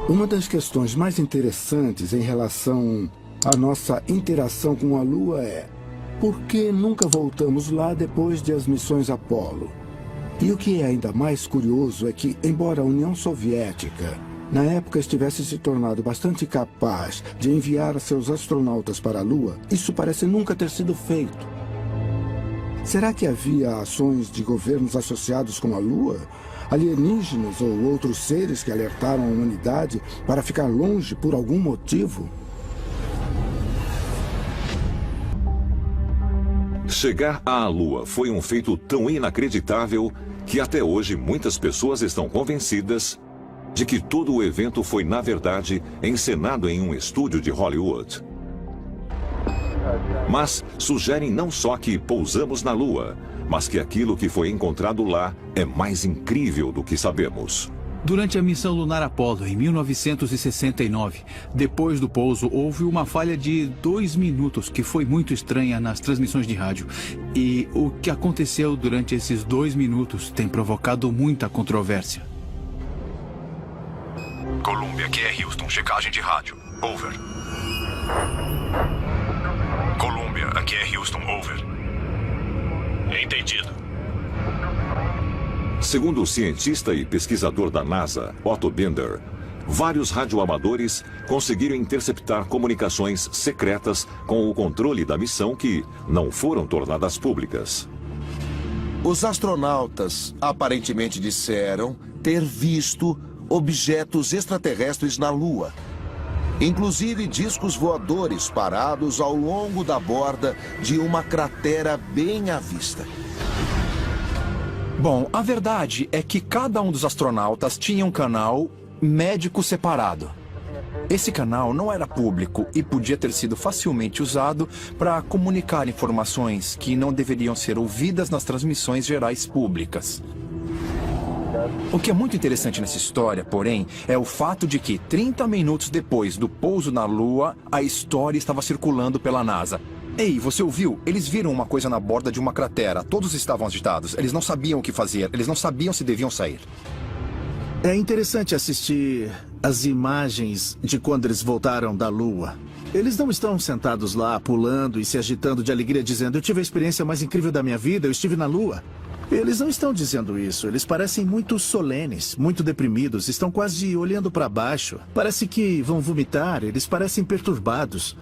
Uma das questões mais interessantes em relação à nossa interação com a Lua é: por que nunca voltamos lá depois das missões Apollo? E o que é ainda mais curioso é que, embora a União Soviética, na época, estivesse se tornado bastante capaz de enviar seus astronautas para a Lua, isso parece nunca ter sido feito. Será que havia ações de governos associados com a Lua? Alienígenas ou outros seres que alertaram a humanidade para ficar longe por algum motivo? Chegar à Lua foi um feito tão inacreditável que até hoje muitas pessoas estão convencidas de que todo o evento foi, na verdade, encenado em um estúdio de Hollywood. Mas sugerem não só que pousamos na Lua, mas que aquilo que foi encontrado lá é mais incrível do que sabemos. Durante a missão lunar Apollo, em 1969, depois do pouso, houve uma falha de 2 minutos que foi muito estranha nas transmissões de rádio. E o que aconteceu durante esses 2 minutos tem provocado muita controvérsia. Columbia, aqui é Houston, checagem de rádio. Over. Columbia, aqui é Houston, over. Entendido. Segundo o cientista e pesquisador da NASA, Otto Binder, vários radioamadores conseguiram interceptar comunicações secretas com o controle da missão que não foram tornadas públicas. Os astronautas aparentemente disseram ter visto objetos extraterrestres na Lua, inclusive discos voadores parados ao longo da borda de uma cratera bem à vista. Bom, a verdade é que cada um dos astronautas tinha um canal médico separado. Esse canal não era público e podia ter sido facilmente usado para comunicar informações que não deveriam ser ouvidas nas transmissões gerais públicas. O que é muito interessante nessa história, porém, é o fato de que 30 minutos depois do pouso na Lua, a história estava circulando pela NASA. Ei, você ouviu? Eles viram uma coisa na borda de uma cratera. Todos estavam agitados. Eles não sabiam o que fazer. Eles não sabiam se deviam sair. É interessante assistir as imagens de quando eles voltaram da Lua. Eles não estão sentados lá, pulando e se agitando de alegria, dizendo: eu tive a experiência mais incrível da minha vida, eu estive na Lua. Eles não estão dizendo isso. Eles parecem muito solenes, muito deprimidos, estão quase olhando para baixo. Parece que vão vomitar, eles parecem perturbados.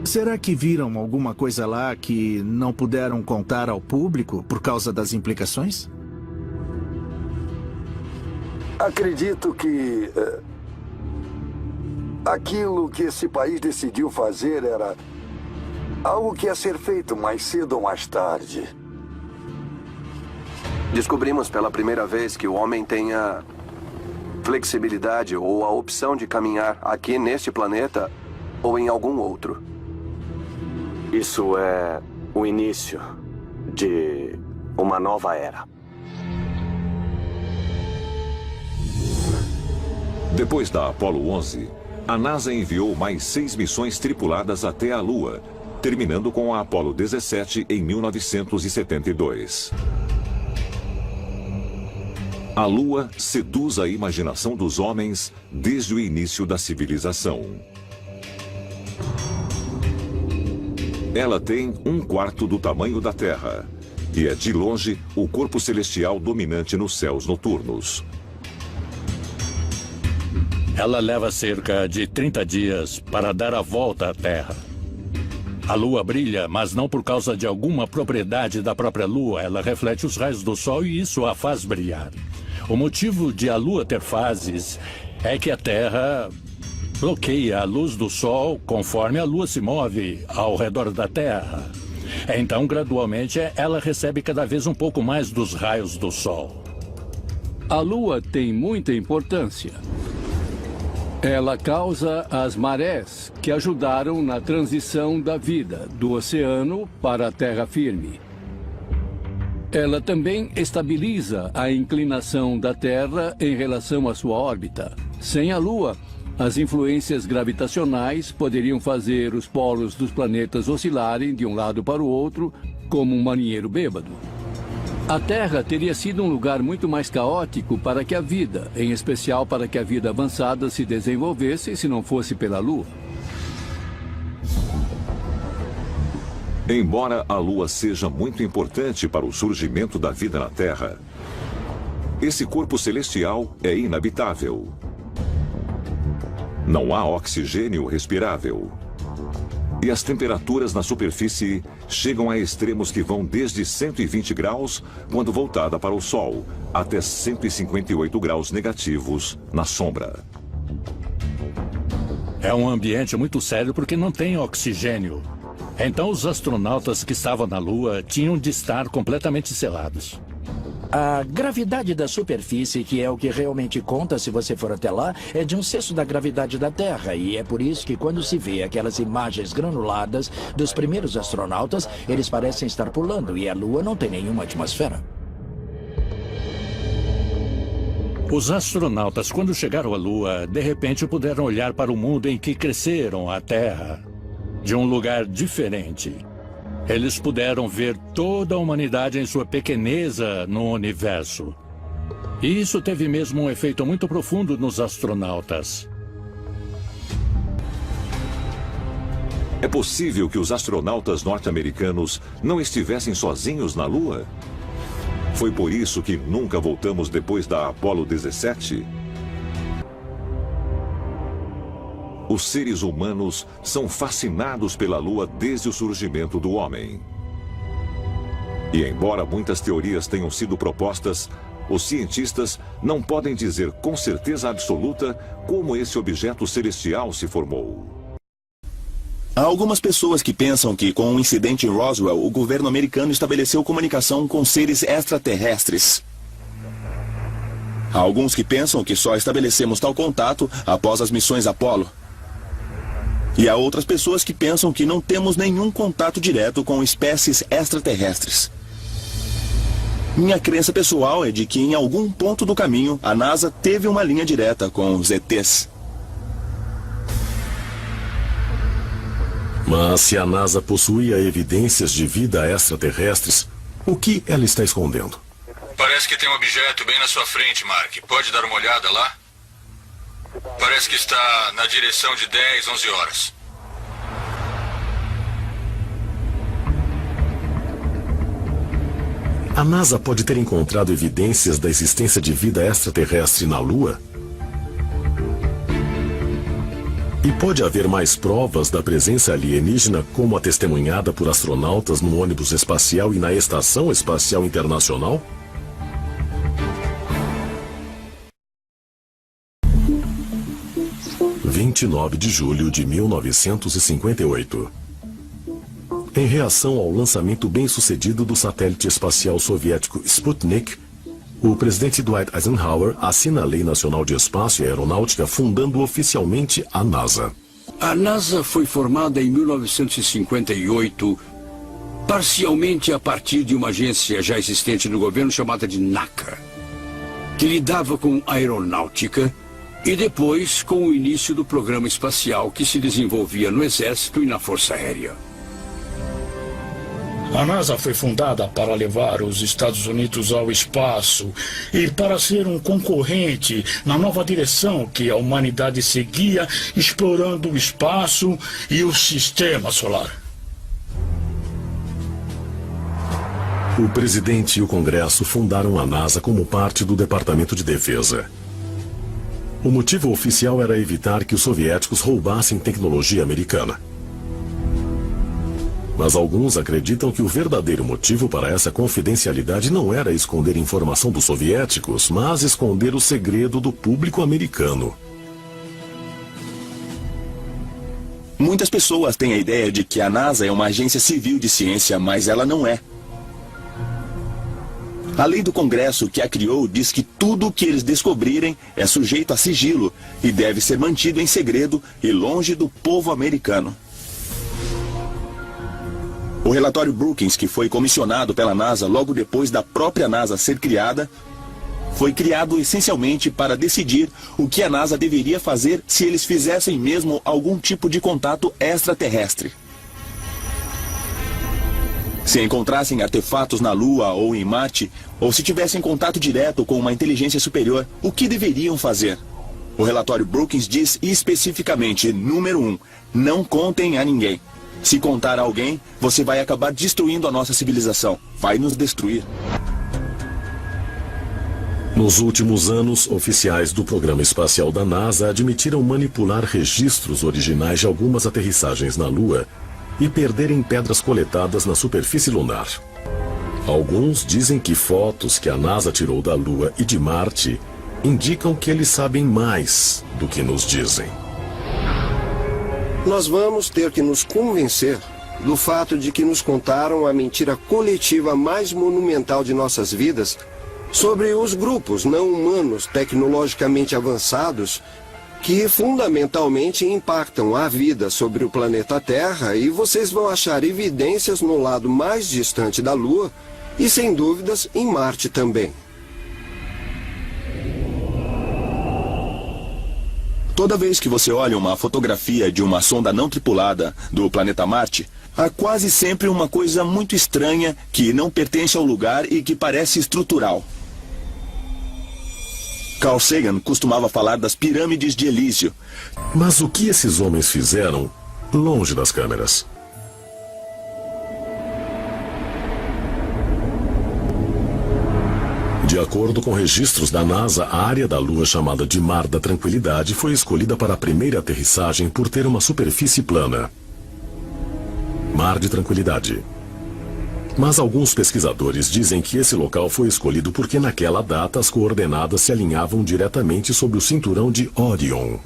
Será que viram alguma coisa lá que não puderam contar ao público por causa das implicações? Acredito que aquilo que esse país decidiu fazer era algo que ia ser feito mais cedo ou mais tarde. Descobrimos pela primeira vez que o homem tem a flexibilidade ou a opção de caminhar aqui neste planeta ou em algum outro. Isso é o início de uma nova era. Depois da Apollo 11, a NASA enviou mais 6 missões tripuladas até a Lua, terminando com a Apollo 17 em 1972. A Lua seduz a imaginação dos homens desde o início da civilização. Ela tem 1/4 do tamanho da Terra e é, de longe, o corpo celestial dominante nos céus noturnos. Ela leva cerca de 30 dias para dar a volta à Terra. A Lua brilha, mas não por causa de alguma propriedade da própria Lua. Ela reflete os raios do Sol e isso a faz brilhar. O motivo de a Lua ter fases é que a Terra bloqueia a luz do Sol conforme a Lua se move ao redor da Terra. Então, gradualmente, ela recebe cada vez um pouco mais dos raios do Sol. A Lua tem muita importância. Ela causa as marés que ajudaram na transição da vida do oceano para a terra firme. Ela também estabiliza a inclinação da Terra em relação à sua órbita. Sem a Lua, as influências gravitacionais poderiam fazer os polos dos planetas oscilarem de um lado para o outro, como um marinheiro bêbado. A Terra teria sido um lugar muito mais caótico para que a vida, em especial para que a vida avançada se desenvolvesse se não fosse pela Lua. Embora a Lua seja muito importante para o surgimento da vida na Terra, esse corpo celestial é inabitável. Não há oxigênio respirável. E as temperaturas na superfície chegam a extremos que vão desde 120 graus, quando voltada para o Sol, até 158 graus negativos na sombra. É um ambiente muito sério porque não tem oxigênio. Então os astronautas que estavam na Lua tinham de estar completamente selados. A gravidade da superfície, que é o que realmente conta se você for até lá, é de 1/6 da gravidade da Terra. E é por isso que quando se vê aquelas imagens granuladas dos primeiros astronautas, eles parecem estar pulando e a Lua não tem nenhuma atmosfera. Os astronautas, quando chegaram à Lua, de repente puderam olhar para o mundo em que cresceram, a Terra, de um lugar diferente. Eles puderam ver toda a humanidade em sua pequeneza no universo. E isso teve mesmo um efeito muito profundo nos astronautas. É possível que os astronautas norte-americanos não estivessem sozinhos na Lua? Foi por isso que nunca voltamos depois da Apollo 17? Os seres humanos são fascinados pela Lua desde o surgimento do homem. E embora muitas teorias tenham sido propostas, os cientistas não podem dizer com certeza absoluta como esse objeto celestial se formou. Há algumas pessoas que pensam que, com o incidente em Roswell, o governo americano estabeleceu comunicação com seres extraterrestres. Há alguns que pensam que só estabelecemos tal contato após as missões Apollo. E há outras pessoas que pensam que não temos nenhum contato direto com espécies extraterrestres. Minha crença pessoal é de que em algum ponto do caminho a NASA teve uma linha direta com os ETs. Mas se a NASA possuía evidências de vida extraterrestres, o que ela está escondendo? Parece que tem um objeto bem na sua frente, Mark. Pode dar uma olhada lá? Parece que está na direção de 10, 11 horas. A NASA pode ter encontrado evidências da existência de vida extraterrestre na Lua? E pode haver mais provas da presença alienígena, como a testemunhada por astronautas no ônibus espacial e na Estação Espacial Internacional? – 29 de julho de 1958. Em reação ao lançamento bem-sucedido do satélite espacial soviético Sputnik, o presidente Dwight Eisenhower assina a Lei Nacional de Espaço e Aeronáutica, fundando oficialmente a NASA. A NASA foi formada em 1958, parcialmente a partir de uma agência já existente no governo chamada de NACA, que lidava com aeronáutica, e depois com o início do programa espacial que se desenvolvia no Exército e na Força Aérea. A NASA foi fundada para levar os Estados Unidos ao espaço e para ser um concorrente na nova direção que a humanidade seguia, explorando o espaço e o sistema solar. O presidente e o Congresso fundaram a NASA como parte do Departamento de Defesa. O motivo oficial era evitar que os soviéticos roubassem tecnologia americana. Mas alguns acreditam que o verdadeiro motivo para essa confidencialidade não era esconder informação dos soviéticos, mas esconder o segredo do público americano. Muitas pessoas têm a ideia de que a NASA é uma agência civil de ciência, mas ela não é. A lei do Congresso que a criou diz que tudo o que eles descobrirem é sujeito a sigilo e deve ser mantido em segredo e longe do povo americano. O relatório Brookings, que foi comissionado pela NASA logo depois da própria NASA ser criada, foi criado essencialmente para decidir o que a NASA deveria fazer se eles fizessem mesmo algum tipo de contato extraterrestre. Se encontrassem artefatos na Lua ou em Marte, ou se tivessem contato direto com uma inteligência superior, o que deveriam fazer? O relatório Brookings diz especificamente, número 1, não contem a ninguém. Se contar a alguém, você vai acabar destruindo a nossa civilização. Vai nos destruir. Nos últimos anos, oficiais do programa espacial da NASA admitiram manipular registros originais de algumas aterrissagens na Lua e perderem pedras coletadas na superfície lunar. Alguns dizem que fotos que a NASA tirou da Lua e de Marte indicam que eles sabem mais do que nos dizem. Nós vamos ter que nos convencer do fato de que nos contaram a mentira coletiva mais monumental de nossas vidas sobre os grupos não humanos tecnologicamente avançados que fundamentalmente impactam a vida sobre o planeta Terra, e vocês vão achar evidências no lado mais distante da Lua e, sem dúvidas, em Marte também. Toda vez que você olha uma fotografia de uma sonda não tripulada do planeta Marte, há quase sempre uma coisa muito estranha que não pertence ao lugar e que parece estrutural. Carl Sagan costumava falar das pirâmides de Elísio. Mas o que esses homens fizeram longe das câmeras? De acordo com registros da NASA, a área da Lua chamada de Mar da Tranquilidade foi escolhida para a primeira aterrissagem por ter uma superfície plana. Mar de Tranquilidade. Mas alguns pesquisadores dizem que esse local foi escolhido porque naquela data as coordenadas se alinhavam diretamente sobre o cinturão de Orion.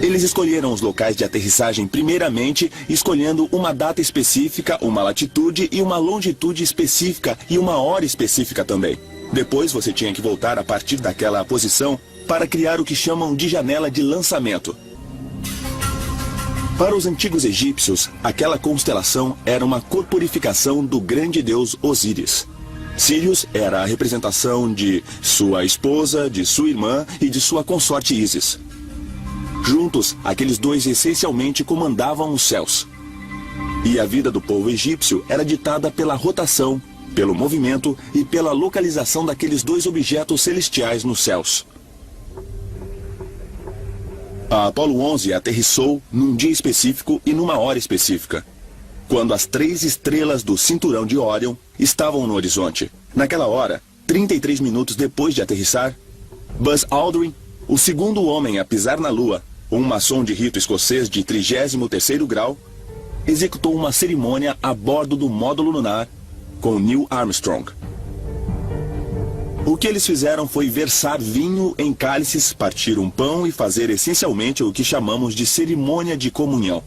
Eles escolheram os locais de aterrissagem primeiramente, escolhendo uma data específica, uma latitude e uma longitude específica e uma hora específica também. Depois você tinha que voltar a partir daquela posição para criar o que chamam de janela de lançamento. Para os antigos egípcios, aquela constelação era uma corporificação do grande deus Osíris. Sírius era a representação de sua esposa, de sua irmã e de sua consorte Ísis. Juntos, aqueles dois essencialmente comandavam os céus. E a vida do povo egípcio era ditada pela rotação, pelo movimento e pela localização daqueles dois objetos celestiais nos céus. A Apollo 11 aterrissou num dia específico e numa hora específica, quando as 3 estrelas do cinturão de Orion estavam no horizonte. Naquela hora, 33 minutos depois de aterrissar, Buzz Aldrin, o segundo homem a pisar na Lua, um maçom de rito escocês de 33º grau, executou uma cerimônia a bordo do módulo lunar com Neil Armstrong. O que eles fizeram foi versar vinho em cálices, partir um pão e fazer essencialmente o que chamamos de cerimônia de comunhão.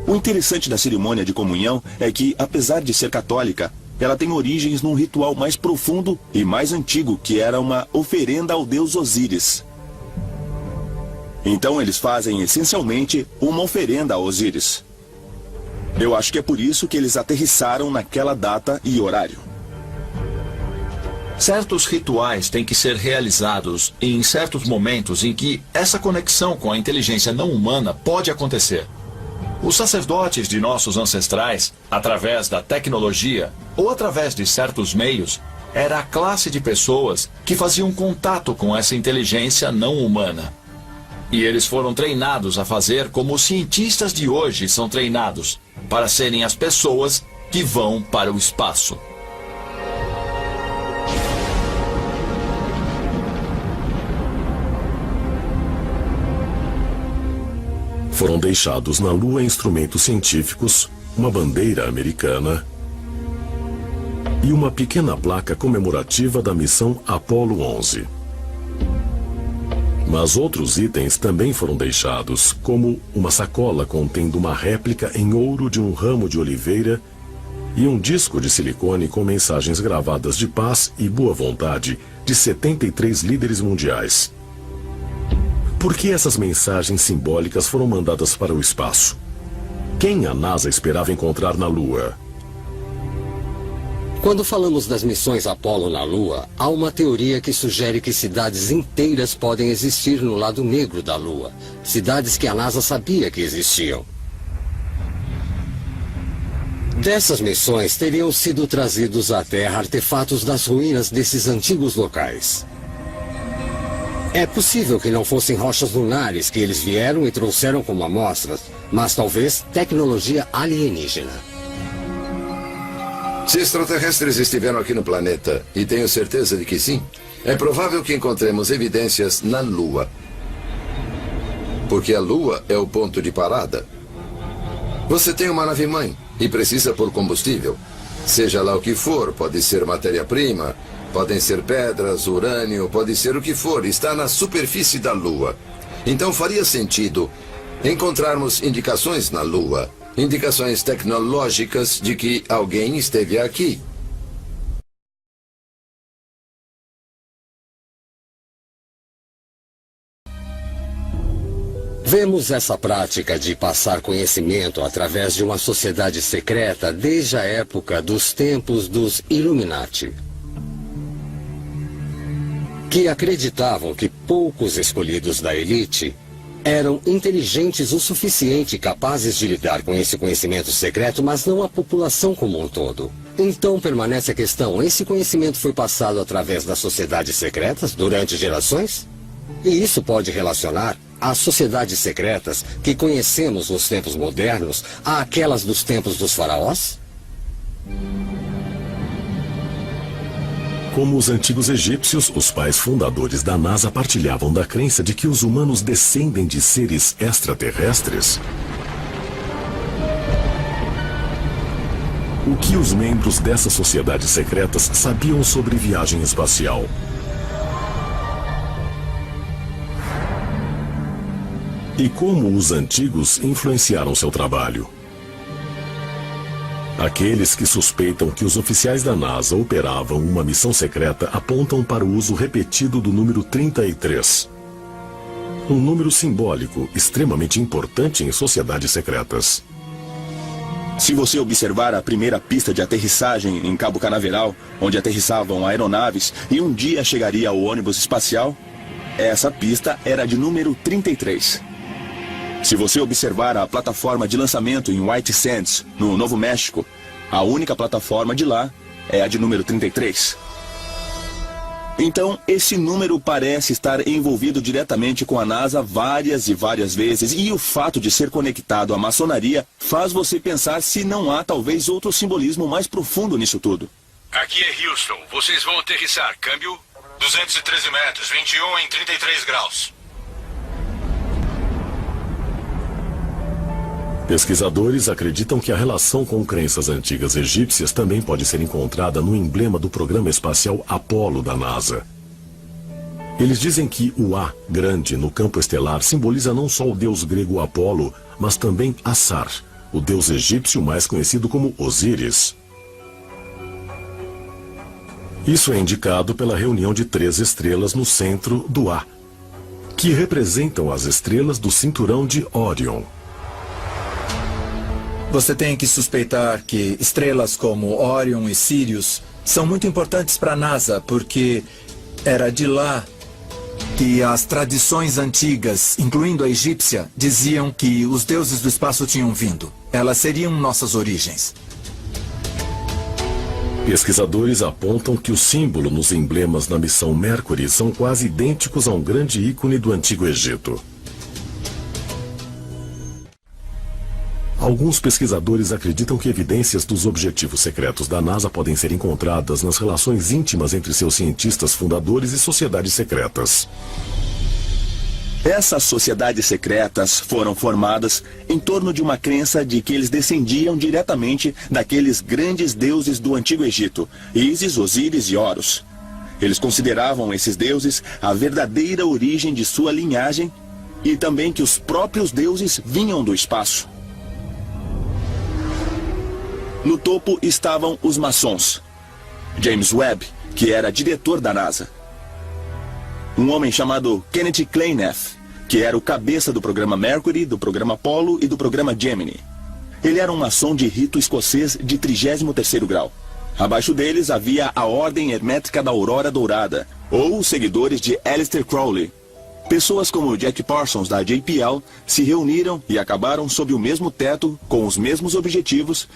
O interessante da cerimônia de comunhão é que, apesar de ser católica, ela tem origens num ritual mais profundo e mais antigo, que era uma oferenda ao deus Osíris. Então eles fazem essencialmente uma oferenda a Osíris. Eu acho que é por isso que eles aterrissaram naquela data e horário. Certos rituais têm que ser realizados em certos momentos em que essa conexão com a inteligência não humana pode acontecer. Os sacerdotes de nossos ancestrais, através da tecnologia ou através de certos meios, era a classe de pessoas que faziam contato com essa inteligência não humana. E eles foram treinados a fazer como os cientistas de hoje são treinados, para serem as pessoas que vão para o espaço. Foram deixados na Lua instrumentos científicos, uma bandeira americana e uma pequena placa comemorativa da missão Apollo 11. Mas outros itens também foram deixados, como uma sacola contendo uma réplica em ouro de um ramo de oliveira e um disco de silicone com mensagens gravadas de paz e boa vontade de 73 líderes mundiais. Por que essas mensagens simbólicas foram mandadas para o espaço? Quem a NASA esperava encontrar na Lua? Quando falamos das missões Apollo na Lua, há uma teoria que sugere que cidades inteiras podem existir no lado negro da Lua. Cidades que a NASA sabia que existiam. Dessas missões teriam sido trazidos à Terra artefatos das ruínas desses antigos locais. É possível que não fossem rochas lunares que eles vieram e trouxeram como amostras, mas talvez tecnologia alienígena. Se extraterrestres estiveram aqui no planeta, e tenho certeza de que sim, é provável que encontremos evidências na Lua. Porque a Lua é o ponto de parada. Você tem uma nave-mãe e precisa por combustível. Seja lá o que for, pode ser matéria-prima, podem ser pedras, urânio, pode ser o que for, está na superfície da Lua. Então faria sentido encontrarmos indicações na Lua, indicações tecnológicas de que alguém esteve aqui. Vemos essa prática de passar conhecimento através de uma sociedade secreta desde a época dos tempos dos Illuminati, que acreditavam que poucos escolhidos da elite eram inteligentes o suficiente e capazes de lidar com esse conhecimento secreto, mas não a população como um todo. Então permanece a questão, esse conhecimento foi passado através das sociedades secretas durante gerações? E isso pode relacionar as sociedades secretas que conhecemos nos tempos modernos àquelas dos tempos dos faraós? Como os antigos egípcios, os pais fundadores da NASA partilhavam da crença de que os humanos descendem de seres extraterrestres. O que os membros dessas sociedades secretas sabiam sobre viagem espacial? E como os antigos influenciaram seu trabalho? Aqueles que suspeitam que os oficiais da NASA operavam uma missão secreta apontam para o uso repetido do número 33. Um número simbólico extremamente importante em sociedades secretas. Se você observar a primeira pista de aterrissagem em Cabo Canaveral, onde aterrissavam aeronaves e um dia chegaria ao ônibus espacial, essa pista era de número 33. Se você observar a plataforma de lançamento em White Sands, no Novo México, a única plataforma de lá é a de número 33. Então, esse número parece estar envolvido diretamente com a NASA várias e várias vezes, e o fato de ser conectado à maçonaria faz você pensar se não há talvez outro simbolismo mais profundo nisso tudo. Aqui é Houston. Vocês vão aterrissar. Câmbio 213 metros, 21 em 33 graus. Pesquisadores acreditam que a relação com crenças antigas egípcias também pode ser encontrada no emblema do programa espacial Apollo da NASA. Eles dizem que o A grande no campo estelar simboliza não só o deus grego Apolo, mas também Assar, o deus egípcio mais conhecido como Osíris. Isso é indicado pela reunião de 3 estrelas no centro do A, que representam as estrelas do cinturão de Órion. Você tem que suspeitar que estrelas como Órion e Sirius são muito importantes para a NASA, porque era de lá que as tradições antigas, incluindo a egípcia, diziam que os deuses do espaço tinham vindo. Elas seriam nossas origens. Pesquisadores apontam que o símbolo nos emblemas da missão Mercury são quase idênticos a um grande ícone do Antigo Egito. Alguns pesquisadores acreditam que evidências dos objetivos secretos da NASA podem ser encontradas nas relações íntimas entre seus cientistas fundadores e sociedades secretas. Essas sociedades secretas foram formadas em torno de uma crença de que eles descendiam diretamente daqueles grandes deuses do Antigo Egito, Ísis, Osíris e Horus. Eles consideravam esses deuses a verdadeira origem de sua linhagem e também que os próprios deuses vinham do espaço. No topo estavam os maçons. James Webb, que era diretor da NASA. Um homem chamado Kenneth Kleineth, que era o cabeça do programa Mercury, do programa Apollo e do programa Gemini. Ele era um maçom de rito escocês de 33º grau. Abaixo deles havia a Ordem Hermética da Aurora Dourada, ou os seguidores de Aleister Crowley. Pessoas como Jack Parsons, da JPL, se reuniram e acabaram sob o mesmo teto, com os mesmos objetivos,